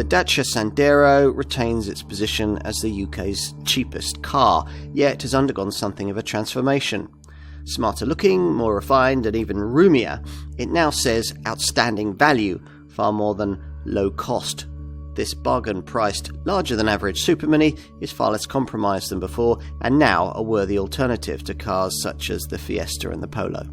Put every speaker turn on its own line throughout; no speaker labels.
The Dacia Sandero retains its position as the UK's cheapest car, yet has undergone something of a transformation. Smarter looking, more refined and even roomier, it now says outstanding value far more than low cost. This bargain-priced, larger-than-average Super Mini is far less compromised than before and now a worthy alternative to cars such as the Fiesta and the Polo.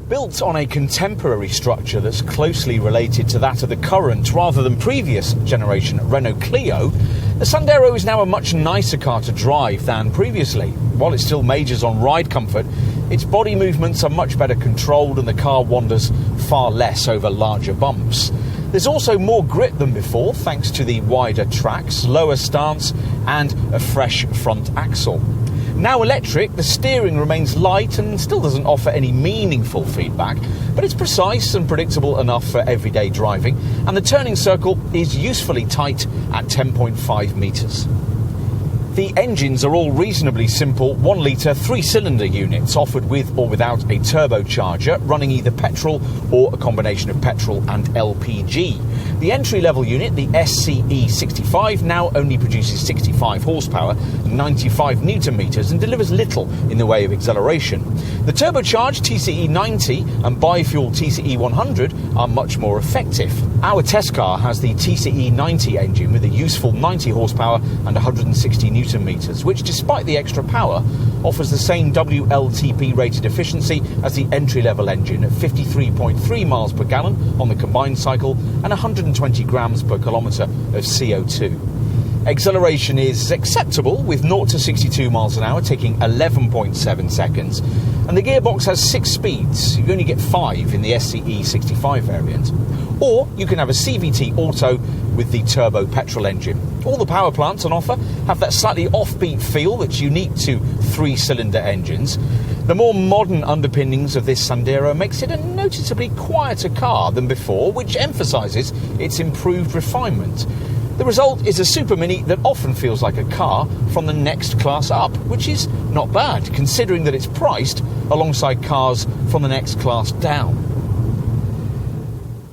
Built on a contemporary structure that's closely related to that of the current rather than previous generation Renault Clio, the Sandero is now a much nicer car to drive than previously. While it still majors on ride comfort, its body movements are much better controlled and the car wanders far less over larger bumps. There's also more grip than before thanks to the wider tracks, lower stance and a fresh front axle. Now electric, the steering remains light and still doesn't offer any meaningful feedback, but it's precise and predictable enough for everyday driving, and the turning circle is usefully tight at 10.5 metres. The engines are all reasonably simple 1-litre 3-cylinder units offered with or without a turbocharger, running either petrol or a combination of petrol and LPG. The entry-level unit, the SCE65, now only produces 65 horsepower, 95 newton-metres and delivers little in the way of acceleration. The turbocharged TCE90 and bi-fuel TCE100 are much more effective. Our test car has the TCE90 engine with a useful 90 horsepower and 160 newton-metres, which, despite the extra power, offers the same WLTP rated efficiency as the entry-level engine at 53.3 miles per gallon on the combined cycle and 120 grams per kilometre of CO2. Acceleration is acceptable, with 0 to 62 miles an hour taking 11.7 seconds, and the gearbox has 6 speeds. You only get 5 in the SCE65 variant. Or you can have a CVT Auto with the turbo petrol engine. All the power plants on offer have that slightly offbeat feel that's unique to 3-cylinder engines. The more modern underpinnings of this Sandero makes it a noticeably quieter car than before, which emphasises its improved refinement. The result is a Super Mini that often feels like a car from the next class up, which is not bad, considering that it's priced alongside cars from the next class down.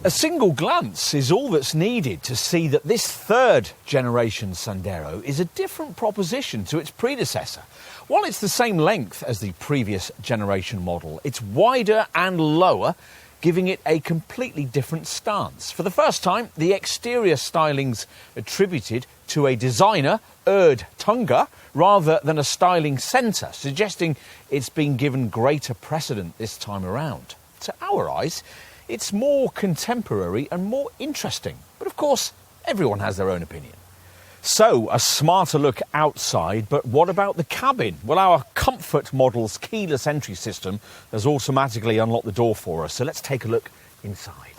A single glance is all that's needed to see that this third generation Sandero is a different proposition to its predecessor. While it's the same length as the previous generation model, it's wider and lower, giving it a completely different stance. For the first time, the exterior styling's attributed to a designer, Erd Tunga, rather than a styling centre, suggesting it's been given greater precedent this time around. To our eyes, it's more contemporary and more interesting. But of course, everyone has their own opinion. So, a smarter look outside, but what about the cabin? Well, our Comfort model's keyless entry system has automatically unlocked the door for us, so let's take a look inside.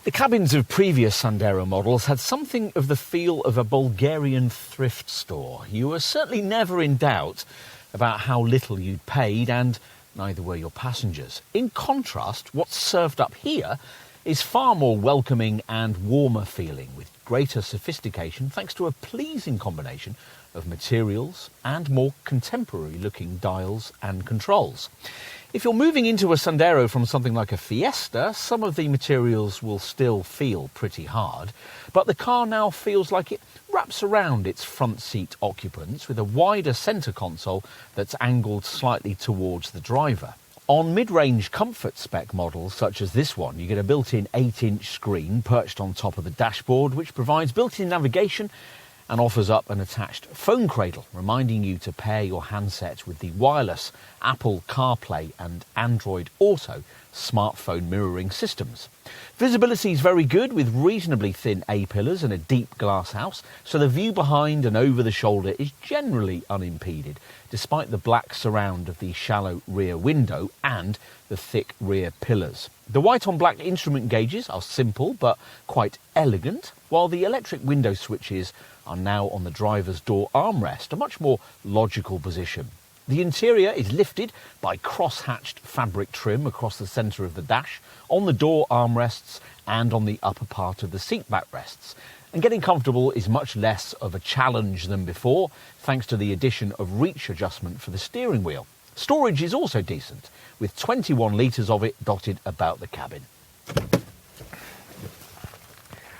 The cabins of previous Sandero models had something of the feel of a Bulgarian thrift store. You were certainly never in doubt about how little you'd paid, and neither were your passengers. In contrast, what's served up here is far more welcoming and warmer feeling, with greater sophistication thanks to a pleasing combination of materials and more contemporary looking dials and controls. If you're moving into a Sandero from something like a Fiesta, some of the materials will still feel pretty hard, but the car now feels like it wraps around its front seat occupants with a wider centre console that's angled slightly towards the driver. On mid-range comfort spec models such as this one, you get a built-in 8-inch screen perched on top of the dashboard, which provides built-in navigation and offers up an attached phone cradle, reminding you to pair your handset with the wireless Apple CarPlay and Android Auto smartphone mirroring systems. Visibility is very good, with reasonably thin A-pillars and a deep glass house, so the view behind and over the shoulder is generally unimpeded, despite the black surround of the shallow rear window and the thick rear pillars. The white on black instrument gauges are simple but quite elegant, while the electric window switches are now on the driver's door armrest, a much more logical position. The interior is lifted by cross-hatched fabric trim across the centre of the dash, on the door armrests and on the upper part of the seat backrests. And getting comfortable is much less of a challenge than before, thanks to the addition of reach adjustment for the steering wheel. Storage is also decent, with 21 litres of it dotted about the cabin.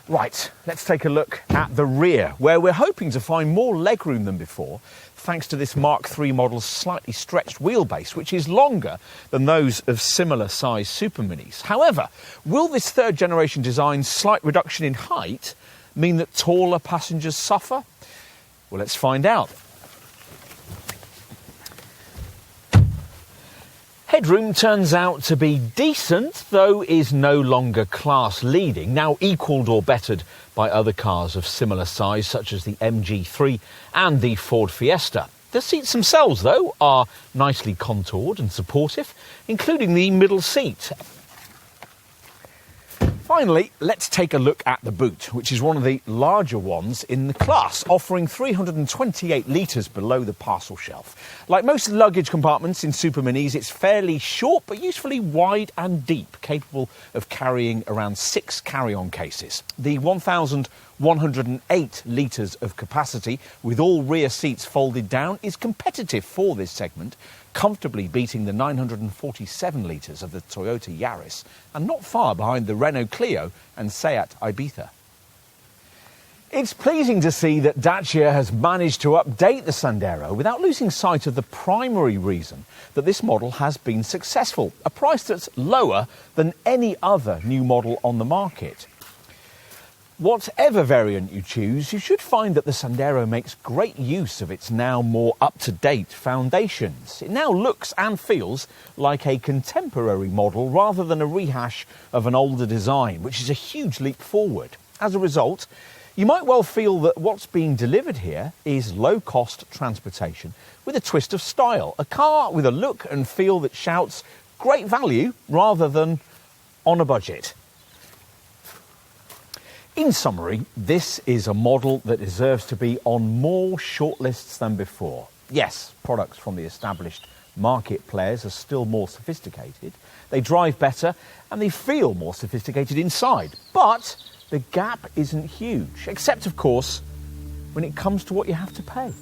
Right, let's take a look at the rear, where we're hoping to find more legroom than before, thanks to this Mark III model's slightly stretched wheelbase, which is longer than those of similar size Super Minis. However, will this third generation design's slight reduction in height mean that taller passengers suffer? Well, let's find out. Headroom turns out to be decent, though is no longer class leading, now equalled or bettered by other cars of similar size such as the MG3 and the Ford Fiesta. The seats themselves, though, are nicely contoured and supportive, including the middle seat. Finally, let's take a look at the boot, which is one of the larger ones in the class, offering 328 litres below the parcel shelf. Like most luggage compartments in Super Minis, it's fairly short but usefully wide and deep, capable of carrying around 6 carry-on cases. The 1,108 litres of capacity, with all rear seats folded down, is competitive for this segment, comfortably beating the 947 litres of the Toyota Yaris, and not far behind the Renault Clio and Seat Ibiza. It's pleasing to see that Dacia has managed to update the Sandero without losing sight of the primary reason that this model has been successful, a price that's lower than any other new model on the market. Whatever variant you choose, you should find that the Sandero makes great use of its now more up-to-date foundations. It now looks and feels like a contemporary model rather than a rehash of an older design, which is a huge leap forward. As a result, you might well feel that what's being delivered here is low-cost transportation with a twist of style, a car with a look and feel that shouts great value rather than on a budget. In summary, this is a model that deserves to be on more shortlists than before. Yes, products from the established market players are still more sophisticated, they drive better and they feel more sophisticated inside. But the gap isn't huge, except of course when it comes to what you have to pay.